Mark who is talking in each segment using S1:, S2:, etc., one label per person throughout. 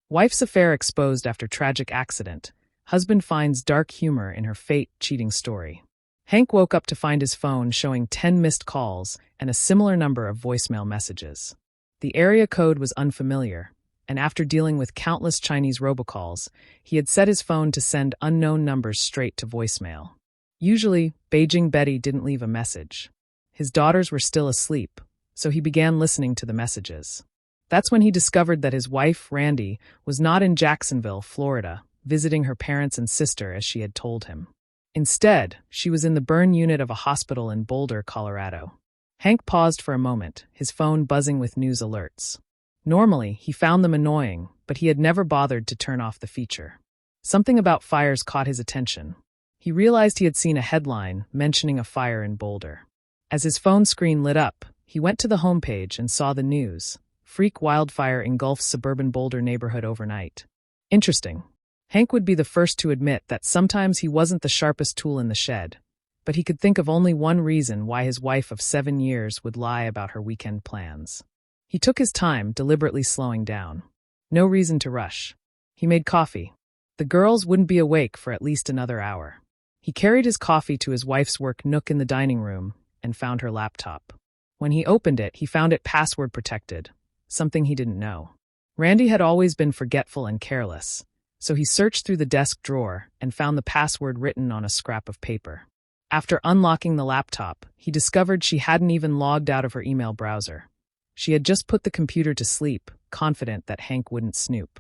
S1: Wife's affair exposed after tragic accident. Husband finds dark humor in her fate cheating story. Hank woke up to find his phone showing 10 missed calls and a similar number of voicemail messages. The area code was unfamiliar, and after dealing with countless Chinese robocalls, he had set his phone to send unknown numbers straight to voicemail. Usually, Beijing Betty didn't leave a message. His daughters were still asleep, so he began listening to the messages. That's when he discovered that his wife, Randy, was not in Jacksonville, Florida, visiting her parents and sister as she had told him. Instead, she was in the burn unit of a hospital in Boulder, Colorado. Hank paused for a moment, his phone buzzing with news alerts. Normally, he found them annoying, but he had never bothered to turn off the feature. Something about fires caught his attention. He realized he had seen a headline mentioning a fire in Boulder. As his phone screen lit up, he went to the homepage and saw the news. Freak wildfire engulfs suburban Boulder neighborhood overnight. Interesting. Hank would be the first to admit that sometimes he wasn't the sharpest tool in the shed, but he could think of only one reason why his wife of 7 years would lie about her weekend plans. He took his time, deliberately slowing down. No reason to rush. He made coffee. The girls wouldn't be awake for at least another hour. He carried his coffee to his wife's work nook in the dining room and found her laptop. When he opened it, he found it password protected, something he didn't know. Randy had always been forgetful and careless, so he searched through the desk drawer and found the password written on a scrap of paper. After unlocking the laptop, he discovered she hadn't even logged out of her email browser. She had just put the computer to sleep, confident that Hank wouldn't snoop.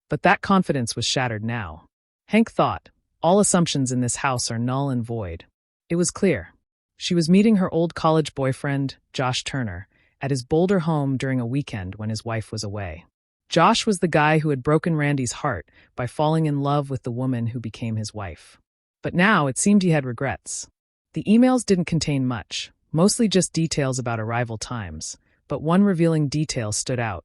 S1: But that confidence was shattered now. Hank thought, all assumptions in this house are null and void. It was clear. She was meeting her old college boyfriend, Josh Turner, at his Boulder home during a weekend when his wife was away. Josh was the guy who had broken Randy's heart by falling in love with the woman who became his wife. But now it seemed he had regrets. The emails didn't contain much, mostly just details about arrival times, but one revealing detail stood out.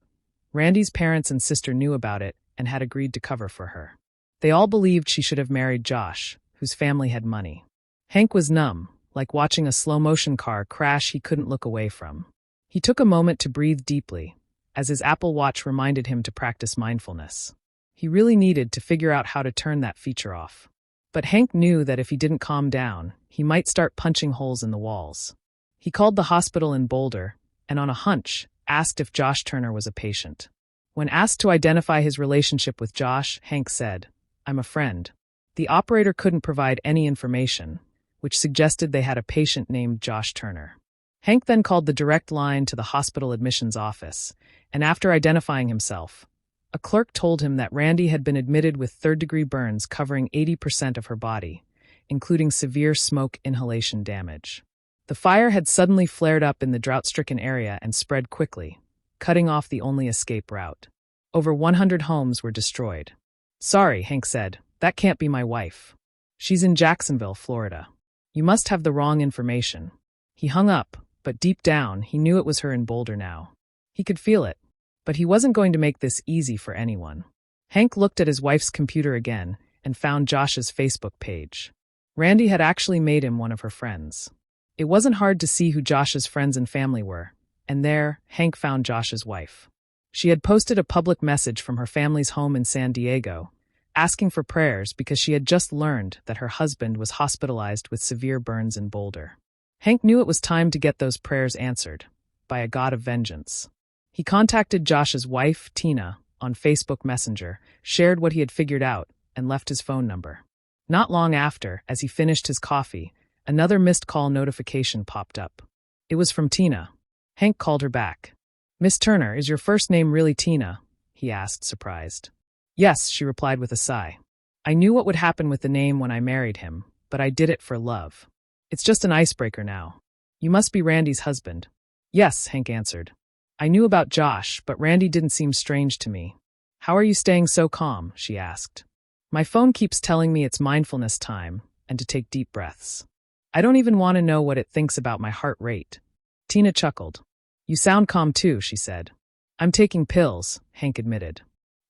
S1: Randy's parents and sister knew about it and had agreed to cover for her. They all believed she should have married Josh, whose family had money. Hank was numb, like watching a slow-motion car crash he couldn't look away from. He took a moment to breathe deeply, as his Apple Watch reminded him to practice mindfulness. He really needed to figure out how to turn that feature off. But Hank knew that if he didn't calm down, he might start punching holes in the walls. He called the hospital in Boulder, and on a hunch, asked if Josh Turner was a patient. When asked to identify his relationship with Josh, Hank said, "I'm a friend." The operator couldn't provide any information, which suggested they had a patient named Josh Turner. Hank then called the direct line to the hospital admissions office, and after identifying himself, a clerk told him that Randy had been admitted with third-degree burns covering 80% of her body, including severe smoke inhalation damage. The fire had suddenly flared up in the drought-stricken area and spread quickly, cutting off the only escape route. Over 100 homes were destroyed. "Sorry," Hank said, "that can't be my wife. She's in Jacksonville, Florida. You must have the wrong information." He hung up, but deep down, he knew it was her in Boulder now. He could feel it, but he wasn't going to make this easy for anyone. Hank looked at his wife's computer again and found Josh's Facebook page. Randy had actually made him one of her friends. It wasn't hard to see who Josh's friends and family were, and there, Hank found Josh's wife. She had posted a public message from her family's home in San Diego, asking for prayers because she had just learned that her husband was hospitalized with severe burns in Boulder. Hank knew it was time to get those prayers answered, by a god of vengeance. He contacted Josh's wife, Tina, on Facebook Messenger, shared what he had figured out, and left his phone number. Not long after, as he finished his coffee, another missed call notification popped up. It was from Tina. Hank called her back. "Miss Turner, is your first name really Tina?" he asked, surprised. "Yes," she replied with a sigh. "I knew what would happen with the name when I married him, but I did it for love. It's just an icebreaker now. You must be Randy's husband." "Yes," Hank answered. "I knew about Josh, but Randy didn't seem strange to me." "How are you staying so calm?" she asked. "My phone keeps telling me it's mindfulness time and to take deep breaths. I don't even want to know what it thinks about my heart rate." Tina chuckled. "You sound calm too," she said. "I'm taking pills," Hank admitted.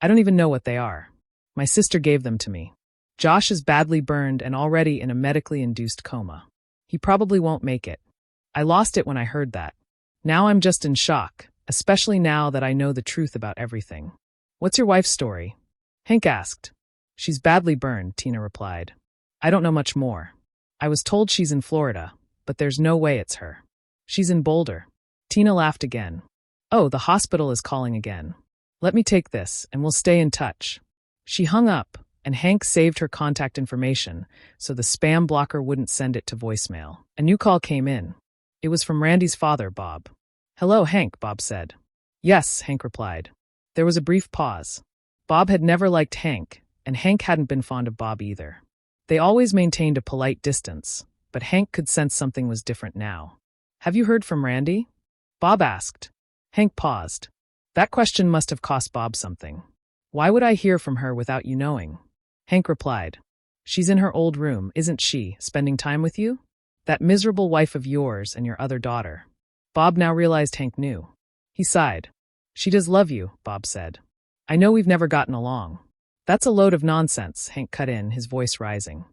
S1: "I don't even know what they are. My sister gave them to me. Josh is badly burned and already in a medically induced coma. He probably won't make it. I lost it when I heard that. Now I'm just in shock, especially now that I know the truth about everything." "What's your wife's story?" Hank asked. She's badly burned, Tina replied. I don't know much more. I was told she's in Florida, but there's no way it's her. She's in Boulder. Tina laughed again. Oh, the hospital is calling again. Let me take this, and we'll stay in touch. She hung up, and Hank saved her contact information so the spam blocker wouldn't send it to voicemail. A new call came in. It was from Randy's father, Bob. Hello, Hank, Bob said. Yes, Hank replied. There was a brief pause. Bob had never liked Hank, and Hank hadn't been fond of Bob either. They always maintained a polite distance, but Hank could sense something was different now. Have you heard from Randy? Bob asked. Hank paused. That question must have cost Bob something. Why would I hear from her without you knowing? Hank replied. She's in her old room, isn't she, spending time with you? That miserable wife of yours and your other daughter. Bob now realized Hank knew. He sighed. She does love you, Bob said. I know we've never gotten along. That's a load of nonsense, Hank cut in, his voice rising.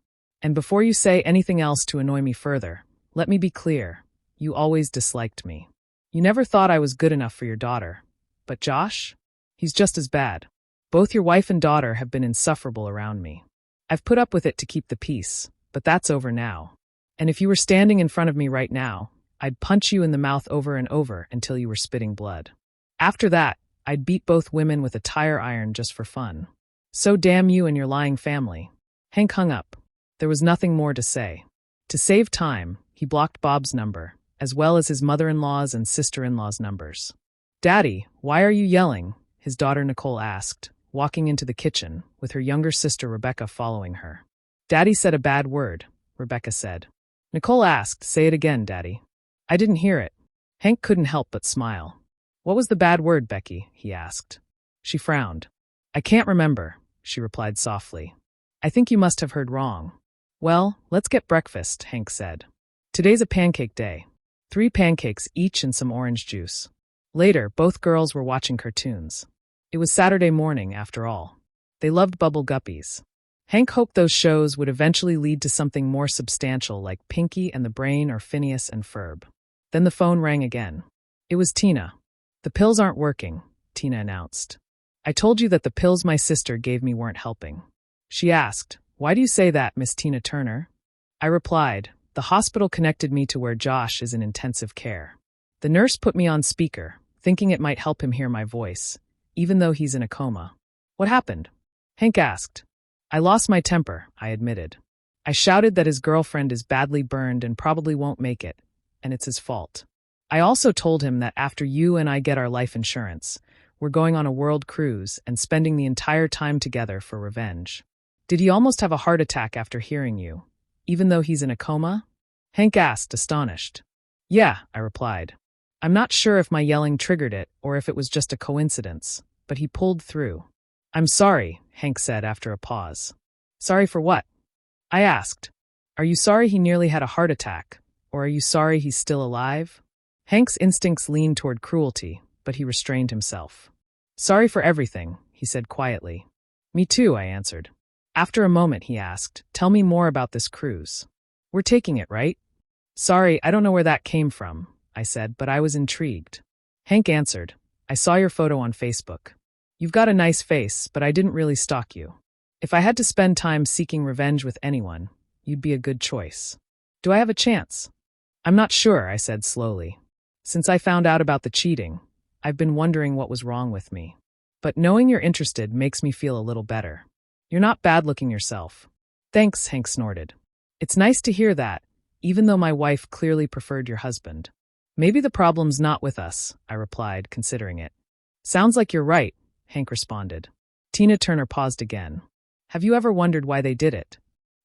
S1: And before you say anything else to annoy me further, let me be clear. You always disliked me. You never thought I was good enough for your daughter. But Josh? He's just as bad. Both your wife and daughter have been insufferable around me. I've put up with it to keep the peace, but that's over now. And if you were standing in front of me right now, I'd punch you in the mouth over and over until you were spitting blood. After that, I'd beat both women with a tire iron just for fun. So damn you and your lying family. Hank hung up. There was nothing more to say. To save time, he blocked Bob's number, as well as his mother-in-law's and sister-in-law's numbers. Daddy, why are you yelling? His daughter Nicole asked, walking into the kitchen, with her younger sister Rebecca following her. Daddy said a bad word, Rebecca said. Nicole asked, say it again, Daddy. I didn't hear it. Hank couldn't help but smile. What was the bad word, Becky? He asked. She frowned. I can't remember, she replied softly. I think you must have heard wrong. Well, let's get breakfast, Hank said. Today's a pancake day. 3 pancakes each and some orange juice. Later, both girls were watching cartoons. It was Saturday morning, after all. They loved Bubble Guppies. Hank hoped those shows would eventually lead to something more substantial like Pinky and the Brain or Phineas and Ferb. Then the phone rang again. It was Tina. The pills aren't working, Tina announced. I told you that the pills my sister gave me weren't helping. She asked, why do you say that, Miss Tina Turner? I replied, the hospital connected me to where Josh is in intensive care. The nurse put me on speaker, thinking it might help him hear my voice, even though he's in a coma. What happened? Hank asked. I lost my temper, I admitted. I shouted that his girlfriend is badly burned and probably won't make it, and it's his fault. I also told him that after you and I get our life insurance, we're going on a world cruise and spending the entire time together for revenge. Did he almost have a heart attack after hearing you, even though he's in a coma? Hank asked, astonished. Yeah, I replied. I'm not sure if my yelling triggered it or if it was just a coincidence, but he pulled through. I'm sorry, Hank said after a pause. Sorry for what? I asked. Are you sorry he nearly had a heart attack, or are you sorry he's still alive? Hank's instincts leaned toward cruelty, but he restrained himself. Sorry for everything, he said quietly. Me too, I answered. After a moment, he asked, tell me more about this cruise. We're taking it, right? Sorry, I don't know where that came from, I said, but I was intrigued. Hank answered, I saw your photo on Facebook. You've got a nice face, but I didn't really stalk you. If I had to spend time seeking revenge with anyone, you'd be a good choice. Do I have a chance? I'm not sure, I said slowly. Since I found out about the cheating, I've been wondering what was wrong with me. But knowing you're interested makes me feel a little better. You're not bad-looking yourself. Thanks, Hank snorted. It's nice to hear that, even though my wife clearly preferred your husband. Maybe the problem's not with us, I replied, considering it. Sounds like you're right, Hank responded. Tina Turner paused again. Have you ever wondered why they did it?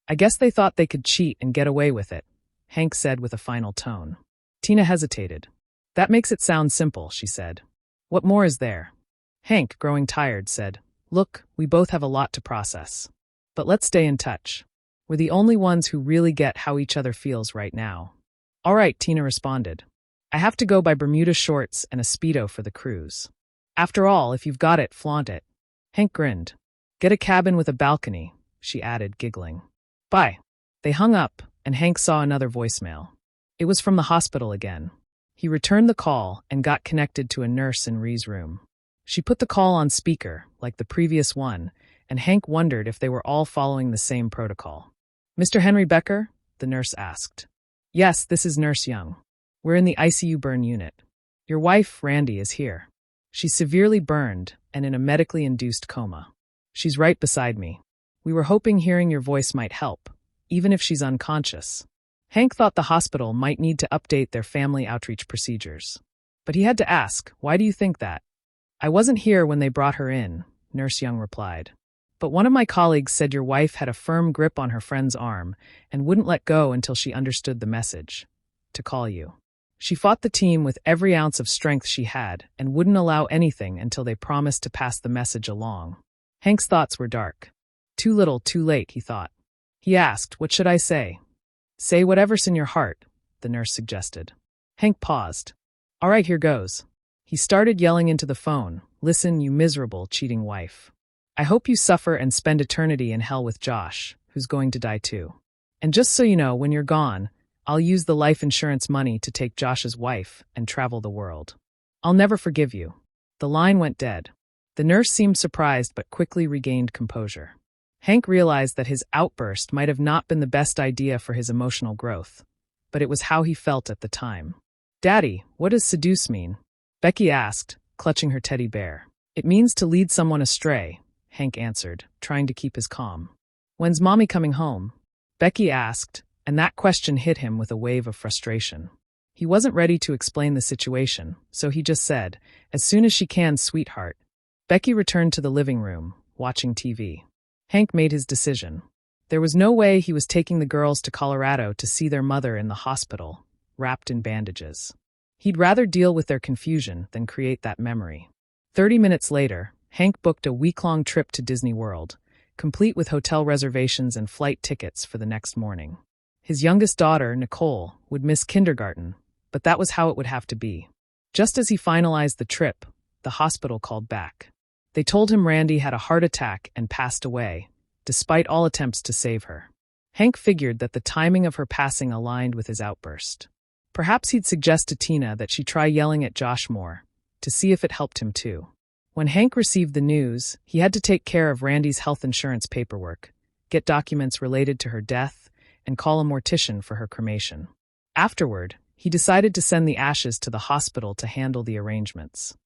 S1: I guess they thought they could cheat and get away with it, Hank said with a final tone. Tina hesitated. That makes it sound simple, she said. What more is there? Hank, growing tired, said, Look, we both have a lot to process. But let's stay in touch. We're the only ones who really get how each other feels right now. All right, Tina responded. I have to go buy Bermuda shorts and a Speedo for the cruise. After all, if you've got it, flaunt it. Hank grinned. Get a cabin with a balcony, she added, giggling. Bye. They hung up, and Hank saw another voicemail. It was from the hospital again. He returned the call and got connected to a nurse in Ree's room. She put the call on speaker, like the previous one, and Hank wondered if they were all following the same protocol. "Mr. Henry Becker?" the nurse asked. "Yes, this is Nurse Young. We're in the ICU burn unit. Your wife, Randy, is here. She's severely burned and in a medically induced coma. She's right beside me. We were hoping hearing your voice might help, even if she's unconscious." Hank thought the hospital might need to update their family outreach procedures. But he had to ask, "Why do you think that?" "I wasn't here when they brought her in," Nurse Young replied. "But one of my colleagues said your wife had a firm grip on her friend's arm and wouldn't let go until she understood the message. To call you. She fought the team with every ounce of strength she had and wouldn't allow anything until they promised to pass the message along." Hank's thoughts were dark. Too little, too late, he thought. He asked, "What should I say?" "Say whatever's in your heart," the nurse suggested. Hank paused. "All right, here goes." He started yelling into the phone, "Listen, you miserable, cheating wife. I hope you suffer and spend eternity in hell with Josh, who's going to die too. And just so you know, when you're gone, I'll use the life insurance money to take Josh's wife and travel the world. I'll never forgive you." The line went dead. The nurse seemed surprised but quickly regained composure. Hank realized that his outburst might have not been the best idea for his emotional growth, but it was how he felt at the time. "Daddy, what does seduce mean?" Becky asked, clutching her teddy bear. "It means to lead someone astray," Hank answered, trying to keep his calm. "When's Mommy coming home?" Becky asked, and that question hit him with a wave of frustration. He wasn't ready to explain the situation, so he just said, "As soon as she can, sweetheart." Becky returned to the living room, watching TV. Hank made his decision. There was no way he was taking the girls to Colorado to see their mother in the hospital, wrapped in bandages. He'd rather deal with their confusion than create that memory. 30 minutes later, Hank booked a week-long trip to Disney World, complete with hotel reservations and flight tickets for the next morning. His youngest daughter, Nicole, would miss kindergarten, but that was how it would have to be. Just as he finalized the trip, the hospital called back. They told him Randy had a heart attack and passed away, despite all attempts to save her. Hank figured that the timing of her passing aligned with his outburst. Perhaps he'd suggest to Tina that she try yelling at Josh more, to see if it helped him too. When Hank received the news, he had to take care of Randy's health insurance paperwork, get documents related to her death, and call a mortician for her cremation. Afterward, he decided to send the ashes to the hospital to handle the arrangements.